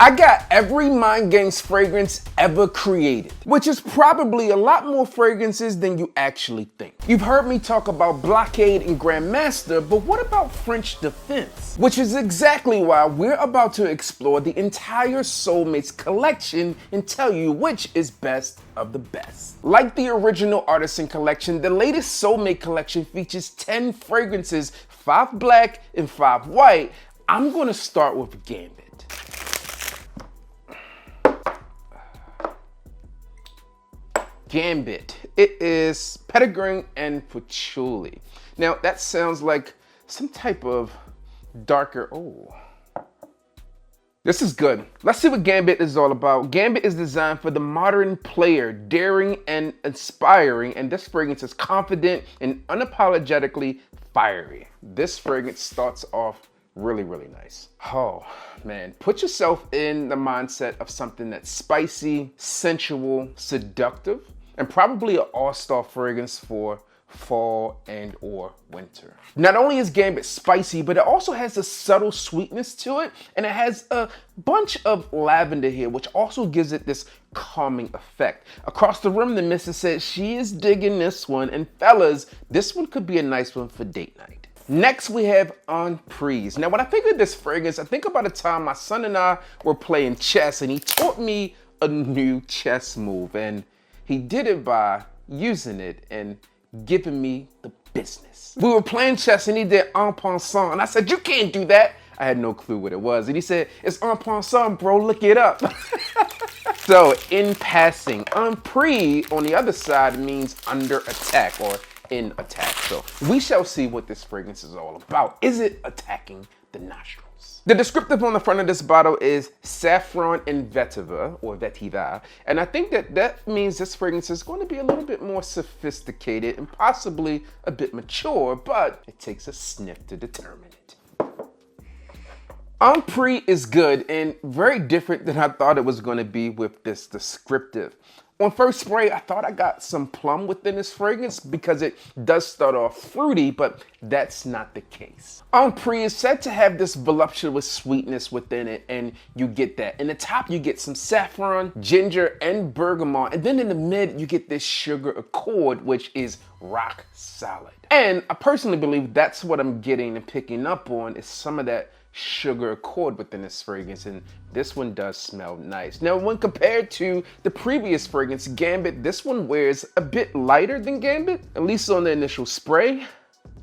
I got every Mind Games fragrance ever created, which is probably a lot more fragrances than you actually think. You've heard me talk about Blockade and Grandmaster, but what about French Defense? Which is exactly why we're about to explore the entire Soulmates collection and tell you which is best of the best. Like the original Artisan collection, the latest Soulmate collection features 10 fragrances, 5 black and 5 white. I'm gonna start with Gambit. Gambit. It is petitgrain and patchouli. Now that sounds like some type of darker, this is good. Let's see what Gambit is all about. Gambit is designed for the modern player, daring and inspiring, and this fragrance is confident and unapologetically fiery. This fragrance starts off really, really nice. Oh man, put yourself in the mindset of something that's spicy, sensual, seductive, and probably an all-star fragrance for fall and or winter. Not only is Gambit spicy, but it also has a subtle sweetness to it, and it has a bunch of lavender here, which also gives it this calming effect. Across the room, the missus said she is digging this one, and fellas, this one could be a nice one for date night. Next, we have Unprise. Now, when I think of this fragrance, I think about a time my son and I were playing chess, and he taught me a new chess move, and he did it by using it and giving me the business. We were playing chess and he did en passant, and I said, you can't do that. I had no clue what it was. And he said, it's en passant, bro, look it up. So in passing, Unprise on the other side means under attack or in attack. So we shall see what this fragrance is all about. Is it attacking the nostrils? The descriptive on the front of this bottle is saffron and vetiver, or vetiver, and I think that means this fragrance is going to be a little bit more sophisticated and possibly a bit mature, but it takes a sniff to determine it. Unprise is good and very different than I thought it was going to be with this descriptive. On first spray, I thought I got some plum within this fragrance because it does start off fruity, but that's not the case. Unprise is said to have this voluptuous sweetness within it, and you get that. In the top, you get some saffron, ginger, and bergamot, and then in the mid, you get this sugar accord, which is rock solid. And I personally believe that's what I'm getting and picking up on is some of that sugar accord within this fragrance, and this one does smell nice. Now, when compared to the previous fragrance, Gambit, this one wears a bit lighter than Gambit, at least on the initial spray,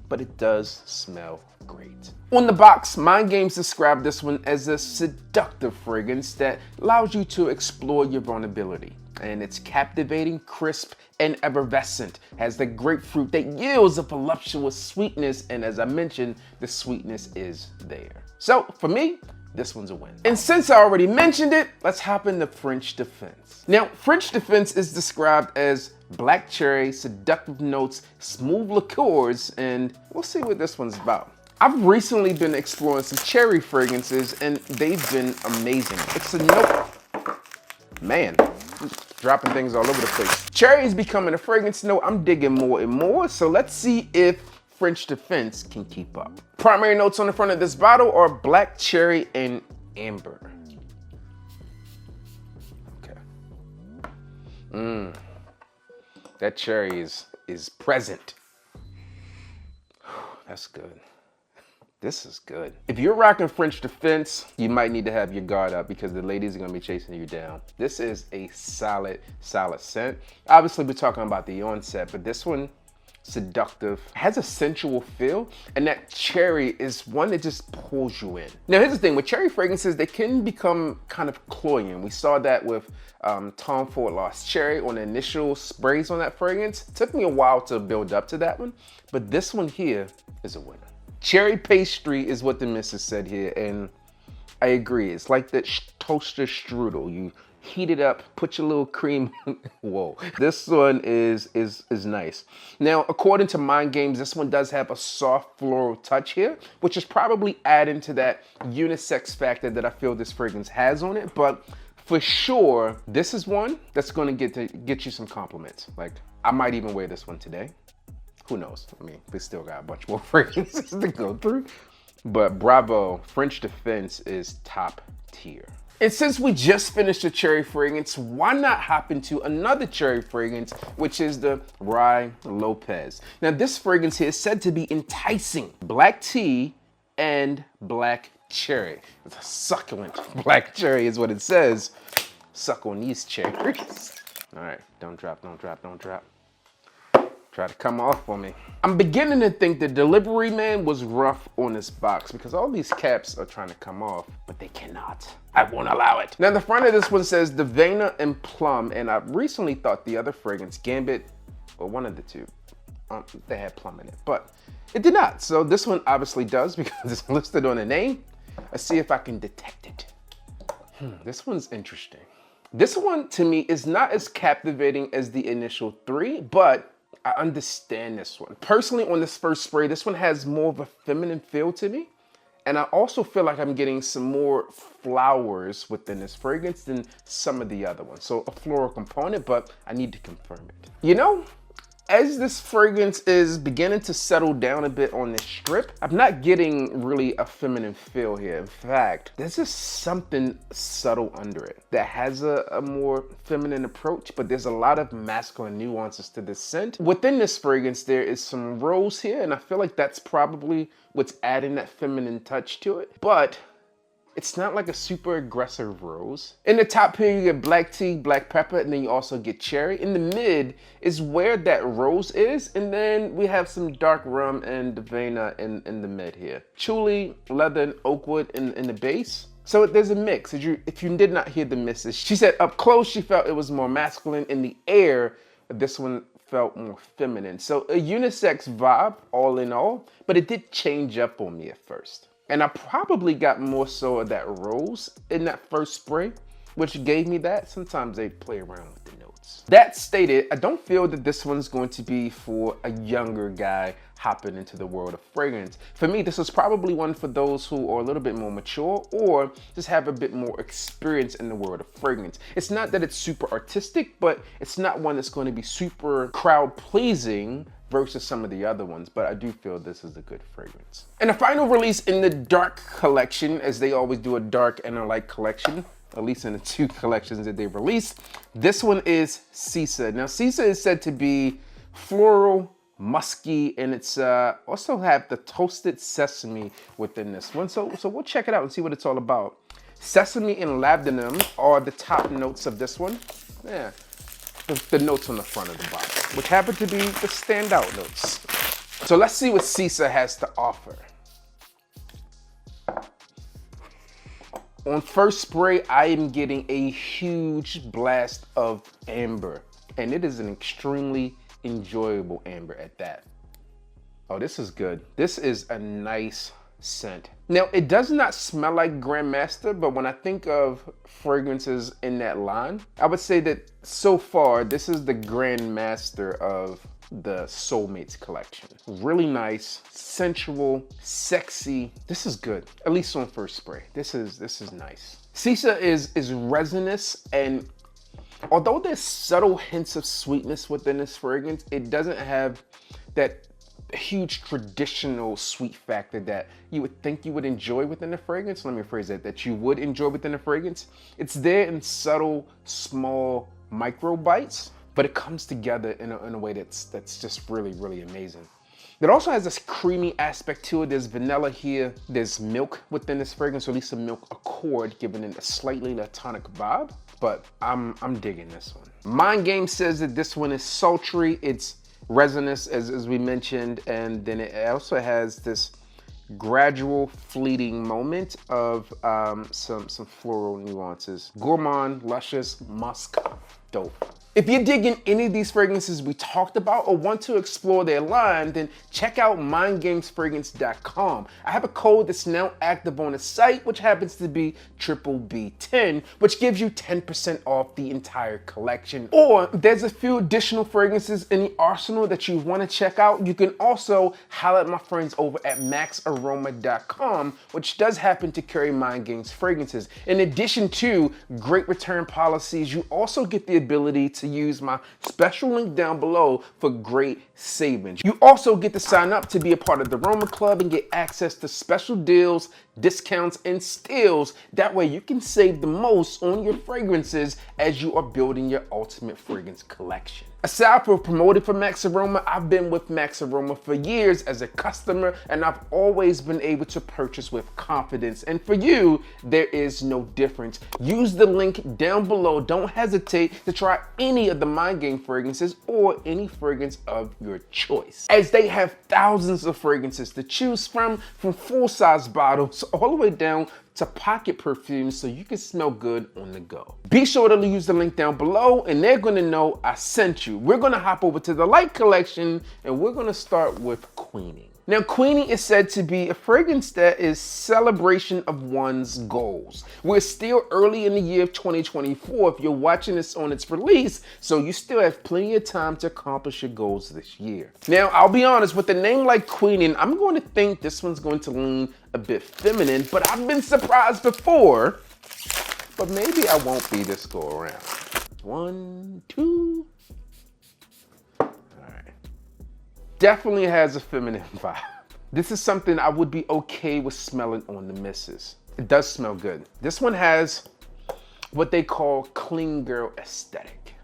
but it does smell great. On the box, Mind Games described this one as a seductive fragrance that allows you to explore your vulnerability. And it's captivating, crisp, and effervescent. Has the grapefruit that yields a voluptuous sweetness, and as I mentioned, the sweetness is there. So for me, this one's a win. And since I already mentioned it, let's hop into French Defense. Now, French Defense is described as black cherry, seductive notes, smooth liqueurs, and we'll see what this one's about. I've recently been exploring some cherry fragrances, and they've been amazing. It's a note, man, I'm dropping things all over the place. Cherry is becoming a fragrance note I'm digging more and more, so let's see if French Defense can keep up. Primary notes on the front of this bottle are black cherry and amber. Okay. That cherry is present. That's good. This is good. If you're rocking French Defense, you might need to have your guard up because the ladies are gonna be chasing you down. This is a solid scent. Obviously, we're talking about the onset, but this one, seductive, has a sensual feel, and that cherry is one that just pulls you in. Now, here's the thing, with cherry fragrances, they can become kind of cloying. We saw that with Tom Ford Lost Cherry on the initial sprays on that fragrance. It took me a while to build up to that one, but this one here is a winner. Cherry pastry is what the missus said here, and I agree. It's like that toaster strudel. You heat it up, put your little cream. Whoa, this one is nice. Now, according to Mind Games, this one does have a soft floral touch here, which is probably adding to that unisex factor that I feel this fragrance has on it. But for sure, this is one that's gonna get you some compliments. Like, I might even wear this one today. Who knows? I mean, we still got a bunch more fragrances to go through. But bravo, French Defense is top tier. And since we just finished the cherry fragrance, why not hop into another cherry fragrance, which is the Rye Lopez. Now this fragrance here is said to be enticing. Black tea and black cherry. It's a succulent black cherry is what it says. Suck on these cherries. All right, don't drop, don't drop, don't drop. Try to come off on me. I'm beginning to think the delivery man was rough on this box because all these caps are trying to come off, but they cannot. I won't allow it. Now the front of this one says Davana and Plum, and I recently thought the other fragrance, Gambit, or one of the two, they had plum in it, but it did not. So this one obviously does because it's listed on the name. Let's see if I can detect it. This one's interesting. This one to me is not as captivating as the initial three, but I understand this one. Personally, on this first spray, this one has more of a feminine feel to me. And I also feel like I'm getting some more flowers within this fragrance than some of the other ones. So a floral component, but I need to confirm it. You know, as this fragrance is beginning to settle down a bit on this strip, I'm not getting really a feminine feel here. In fact, there's just something subtle under it that has a more feminine approach, but there's a lot of masculine nuances to this scent. Within this fragrance, there is some rose here, and I feel like that's probably what's adding that feminine touch to it, but it's not like a super aggressive rose. In the top here, you get black tea, black pepper, and then you also get cherry. In the mid is where that rose is, and then we have some dark rum and Davana in the mid here. Patchouli, leather, and oak wood in the base. So there's a mix. If you did not hear the misses, she said up close she felt it was more masculine. In the air, this one felt more feminine. So a unisex vibe, all in all, but it did change up on me at first. And I probably got more so of that rose in that first spray, which gave me that. Sometimes they play around with the notes. That stated, I don't feel that this one's going to be for a younger guy hopping into the world of fragrance. For me, this is probably one for those who are a little bit more mature or just have a bit more experience in the world of fragrance. It's not that it's super artistic, but it's not one that's going to be super crowd pleasing versus some of the other ones, but I do feel this is a good fragrance. And the final release in the dark collection, as they always do a dark and a light collection, at least in the two collections that they've released, this one is Sisa. Now Sisa is said to be floral, musky, and it's also have the toasted sesame within this one. So we'll check it out and see what it's all about. Sesame and labdanum are the top notes of this one. Yeah. The notes on the front of the box, which happen to be the standout notes. So let's see what Sisa has to offer. On first spray, I am getting a huge blast of amber, and it is an extremely enjoyable amber at that. Oh, this is good. This is a nice scent. Now, it does not smell like Grandmaster, but when I think of fragrances in that line, I would say that so far, this is the Grandmaster of the Soulmates collection. Really nice, sensual, sexy. This is good, at least on first spray. This is nice. Sisa is resinous, and although there's subtle hints of sweetness within this fragrance, it doesn't have that huge traditional sweet factor that you would think you would enjoy within the fragrance. Let me rephrase that you would enjoy within the fragrance. It's there in subtle, small micro bites, but it comes together in a way that's just really, really amazing. It also has this creamy aspect to it. There's vanilla here. There's milk within this fragrance, or at least a milk accord, giving it a slightly latonic vibe, but I'm digging this one. Mind Games says that this one is sultry. It's resinous, as we mentioned, and then it also has this gradual fleeting moment of some floral nuances. Gourmand, luscious, musk, dope. If you're digging any of these fragrances we talked about or want to explore their line, then check out mindgamesfragrance.com. I have a code that's now active on the site, which happens to be BBB10, which gives you 10% off the entire collection. Or there's a few additional fragrances in the arsenal that you want to check out. You can also holler at my friends over at maxaroma.com, which does happen to carry Mind Games fragrances. In addition to great return policies, you also get the ability to use my special link down below for great savings. You also get to sign up to be a part of the Roma Club and get access to special deals, discounts, and steals. That way you can save the most on your fragrances as you are building your ultimate fragrance collection. Aside from promoting for Max Aroma, I've been with Max Aroma for years as a customer, and I've always been able to purchase with confidence. And for you, there is no difference. Use the link down below. Don't hesitate to try any of the Mind Game fragrances or any fragrance of your choice, as they have thousands of fragrances to choose from full-size bottles all the way down to pocket perfumes, so you can smell good on the go. Be sure to use the link down below and they're gonna know I sent you. We're gonna hop over to the Light collection and we're gonna start with Queenie. Now, Queenie is said to be a fragrance that is celebration of one's goals. We're still early in the year of 2024 if you're watching this on its release, so you still have plenty of time to accomplish your goals this year. Now, I'll be honest, with a name like Queenie, I'm going to think this one's going to lean a bit feminine, but I've been surprised before, but maybe I won't be this go around. 1, 2. Definitely has a feminine vibe. This is something I would be okay with smelling on the missus. It does smell good. This one has what they call clean girl aesthetic.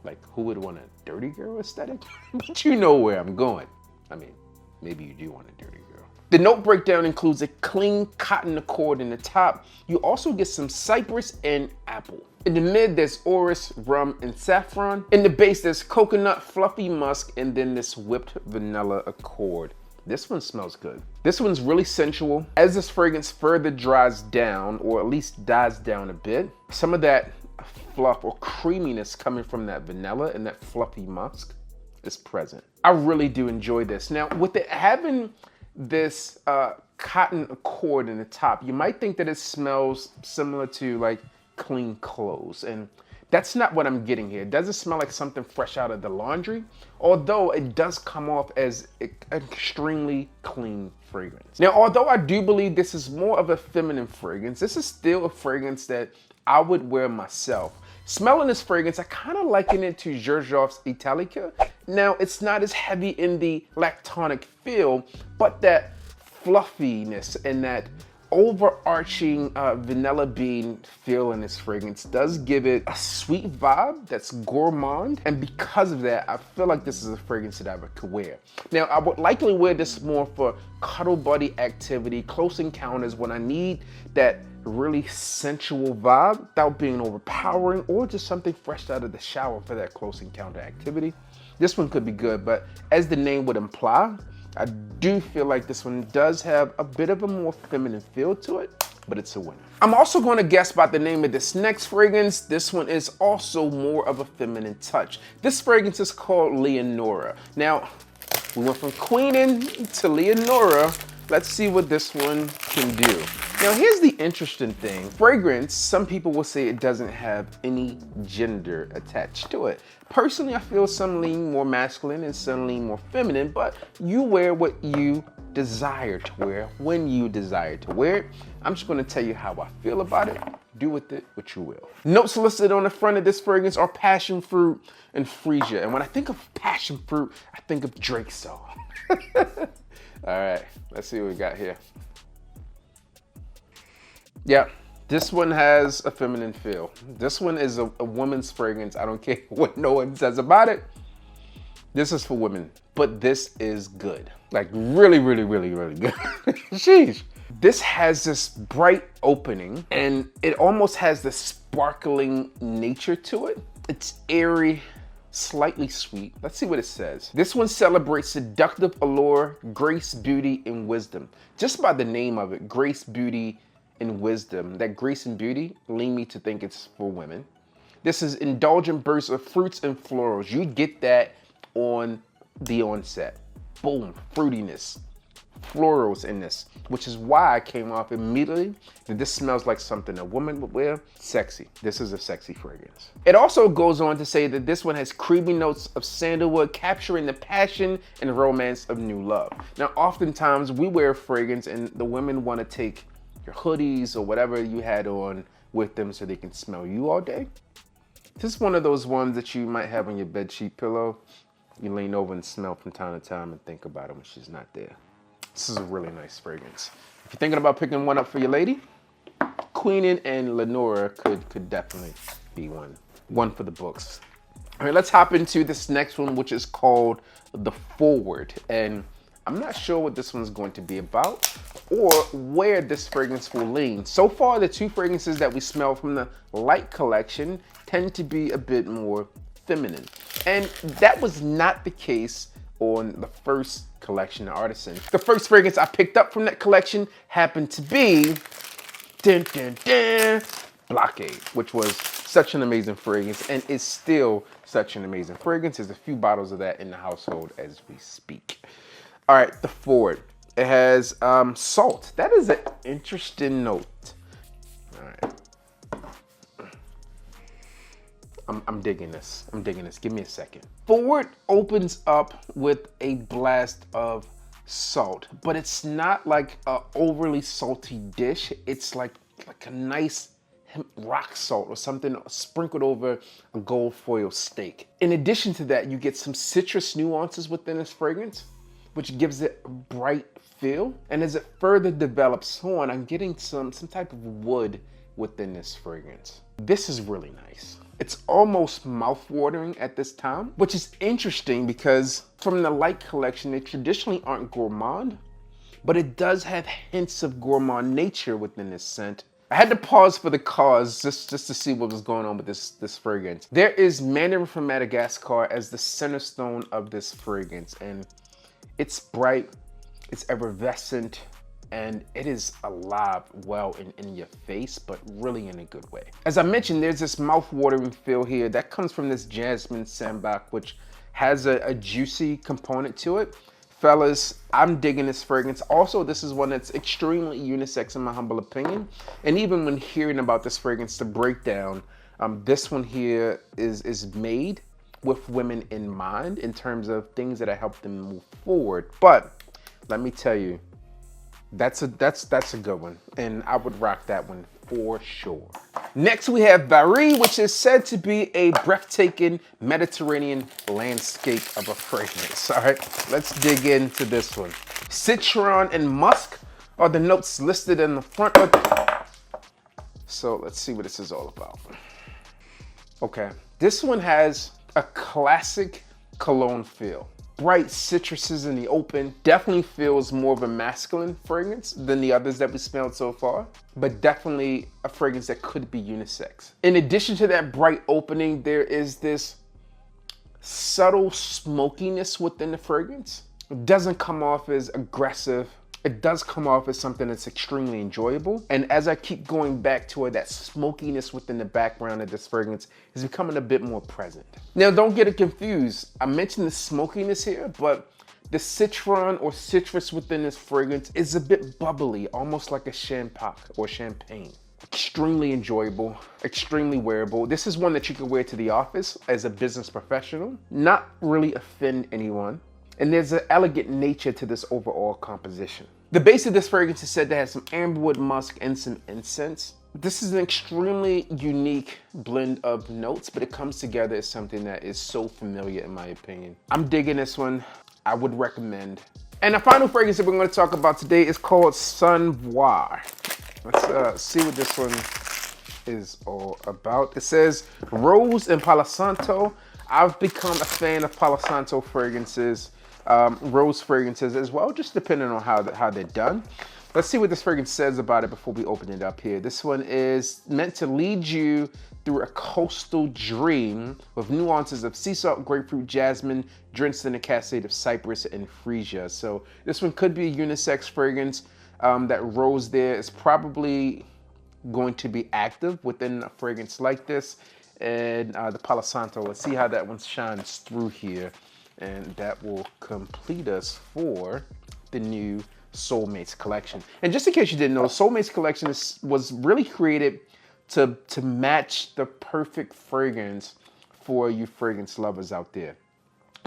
Like, who would want a dirty girl aesthetic? But you know where I'm going. I mean, maybe you do want a dirty girl. The note breakdown includes a clean cotton accord in the top. You also get some cypress and apple. In the mid, there's orris, rum, and saffron. In the base, there's coconut, fluffy musk, and then this whipped vanilla accord. This one smells good. This one's really sensual. As this fragrance further dries down, or at least dies down a bit, some of that fluff or creaminess coming from that vanilla and that fluffy musk is present. I really do enjoy this. Now, with it having this cotton accord in the top, you might think that it smells similar to like clean clothes, and that's not what I'm getting here. It doesn't smell like something fresh out of the laundry, although it does come off as an extremely clean fragrance. Now, although I do believe this is more of a feminine fragrance, this is still a fragrance that I would wear myself. Smelling this fragrance, I kind of liken it to Xerjoff's Italica. Now, it's not as heavy in the lactonic feel, but that fluffiness and that overarching vanilla bean feel in this fragrance does give it a sweet vibe that's gourmand, and because of that, I feel like this is a fragrance that I could wear. Now, I would likely wear this more for cuddle buddy activity, close encounters, when I need that really sensual vibe without being overpowering, or just something fresh out of the shower for that close encounter activity. This one could be good, but as the name would imply, I do feel like this one does have a bit of a more feminine feel to it, but it's a winner. I'm also going to guess by the name of this next fragrance. This one is also more of a feminine touch. This fragrance is called Leonora. Now, we went from Queening to Leonora. Let's see what this one can do. Now, here's the interesting thing. Fragrance, some people will say it doesn't have any gender attached to it. Personally, I feel some lean more masculine and some lean more feminine, but you wear what you desire to wear when you desire to wear it. I'm just gonna tell you how I feel about it. Do with it what you will. Notes listed on the front of this fragrance are passion fruit and freesia. And when I think of passion fruit, I think of Drake's song. All right, let's see what we got here. Yeah, this one has a feminine feel. This one is a woman's fragrance. I don't care what no one says about it. This is for women, but this is good. Like really, really, really, really good. Sheesh. This has this bright opening and it almost has this sparkling nature to it. It's airy, slightly sweet. Let's see what it says. This one celebrates seductive allure, grace, beauty, and wisdom. Just by the name of it, grace, beauty, and wisdom. That grace and beauty lead me to think it's for women. This is indulgent bursts of fruits and florals. You get that on the onset. Boom, fruitiness, florals in this, which is why I came off immediately that this smells like something a woman would wear. Sexy. This is a sexy fragrance. It also goes on to say that this one has creamy notes of sandalwood, capturing the passion and romance of new love. Now, oftentimes we wear fragrance and the women want to take your hoodies or whatever you had on with them so they can smell you all day. This is one of those ones that you might have on your bedsheet pillow. You lean over and smell from time to time and think about it when she's not there. This is a really nice fragrance. If you're thinking about picking one up for your lady, Queenin and Leonora could definitely be one for the books. All right, let's hop into this next one, which is called The Forward. And I'm not sure what this one's going to be about or where this fragrance will lean. So far, the two fragrances that we smell from the light collection tend to be a bit more feminine. And that was not the case on the first collection, the Artisan. The first fragrance I picked up from that collection happened to be Blockade, which was such an amazing fragrance and is still such an amazing fragrance. There's a few bottles of that in the household as we speak. All right, The Forward. It has salt. That is an interesting note. All right. I'm digging this. I'm digging this. Give me a second. Forward opens up with a blast of salt, but it's not like an overly salty dish. It's like a nice rock salt or something sprinkled over a gold foil steak. In addition to that, you get some citrus nuances within this fragrance, which gives it a bright feel. And as it further develops on, I'm getting some type of wood within this fragrance. This is really nice. It's almost mouth-watering at this time, which is interesting because from the light collection, they traditionally aren't gourmand, but it does have hints of gourmand nature within this scent. I had to pause for the cause just to see what was going on with this fragrance. There is Mandarin from Madagascar as the center stone of this fragrance, and it's bright, it's effervescent, and it is alive well in your face, but really in a good way. As I mentioned, there's this mouth-watering feel here that comes from this jasmine sambac, which has a juicy component to it. Fellas, I'm digging this fragrance. Also, this is one that's extremely unisex in my humble opinion. And even when hearing about this fragrance, the breakdown, this one here is made with women in mind in terms of things that help them move forward. But let me tell you, that's a good one, and I would rock that one for sure. Next we have Barry, which is said to be a breathtaking Mediterranean landscape of a fragrance. All right, let's dig into this one. Citron and musk are the notes listed in the front. So let's see what this is all about. Okay, this one has a classic cologne feel. Bright citruses in the open. Definitely feels more of a masculine fragrance than the others that we smelled so far, but definitely a fragrance that could be unisex. In addition to that bright opening, there is this subtle smokiness within the fragrance. It doesn't come off as aggressive. It does come off as something that's extremely enjoyable. And as I keep going back to it, that smokiness within the background of this fragrance is becoming a bit more present. Now, don't get it confused. I mentioned the smokiness here, but the citron or citrus within this fragrance is a bit bubbly, almost like a champagne or champagne. Extremely enjoyable, extremely wearable. This is one that you can wear to the office as a business professional, not really offend anyone. And there's an elegant nature to this overall composition. The base of this fragrance is said to have some amberwood musk and some incense. This is an extremely unique blend of notes, but it comes together as something that is so familiar in my opinion. I'm digging this one. I would recommend. And the final fragrance that we're going to talk about today is called Sunvo. Let's see what this one is all about. It says Rose and Palo Santo. I've become a fan of Palo Santo fragrances. Rose fragrances as well, just depending on how they're done. Let's see what this fragrance says about it before we open it up here. This one is meant to lead you through a coastal dream with nuances of sea salt, grapefruit, jasmine, drenched in a cascade of cypress and freesia. So this one could be a unisex fragrance. That rose there is probably going to be active within a fragrance like this. And the Palo Santo, let's see how that one shines through here. And that will complete us for the new Soulmates collection. And just in case you didn't know, Soulmates collection was really created to match the perfect fragrance for you fragrance lovers out there.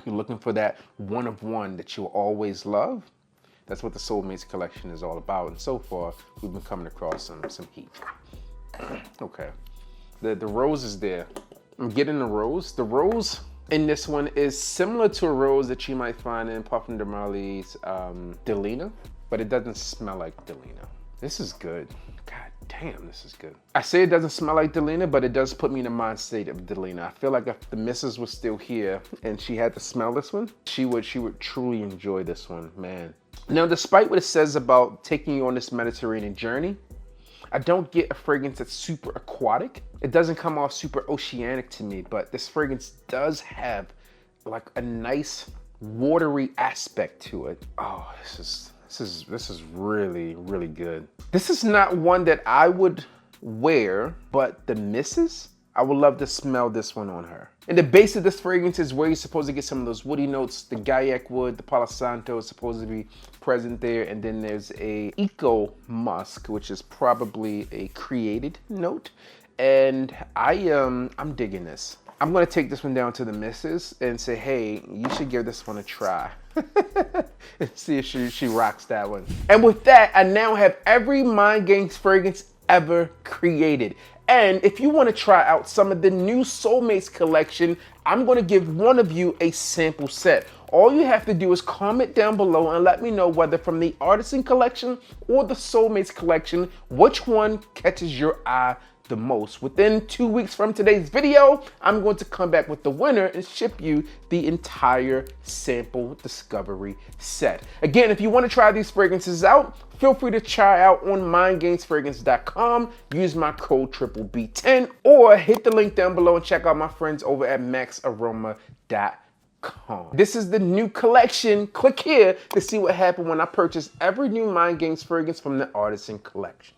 You're looking for that one of one that you'll always love. That's what the Soulmates collection is all about. And so far, we've been coming across some heat. Okay, the rose is there. I'm getting the rose. The rose in this one is similar to a rose that you might find in Parfum de Marly's Delina. but it doesn't smell like Delina. This is good. God damn, this is good. I say it doesn't smell like Delina, but it does put me in the mind state of Delina. I feel like if the missus was still here and she had to smell this one, she would truly enjoy this one, man. Now, despite what it says about taking you on this Mediterranean journey, I don't get a fragrance that's super aquatic. It doesn't come off super oceanic to me, but this fragrance does have like a nice watery aspect to it. Oh, this is really, really good. This is not one that I would wear, but the missus, I would love to smell this one on her. And the base of this fragrance is where you're supposed to get some of those woody notes. The Gaiac wood, the Palo Santo is supposed to be present there. And then there's a Eco Musk, which is probably a created note. And I'm digging this. I'm gonna take this one down to the missus and say, hey, you should give this one a try. And see if she rocks that one. And with that, I now have every Mind Games fragrance ever created. And if you want to try out some of the new Soulmates collection, I'm going to give one of you a sample set. All you have to do is comment down below and let me know whether from the Artisan collection or the Soulmates collection, which one catches your eye the most. Within 2 weeks from today's video, I'm going to come back with the winner and ship you the entire sample discovery set. Again, if you want to try these fragrances out, feel free to try out on mindgamesfragrance.com. Use my code BBB10 or hit the link down below and check out my friends over at maxaroma.com. This is the new collection. Click here to see what happened when I purchased every new Mind Games fragrance from the Artisan collection.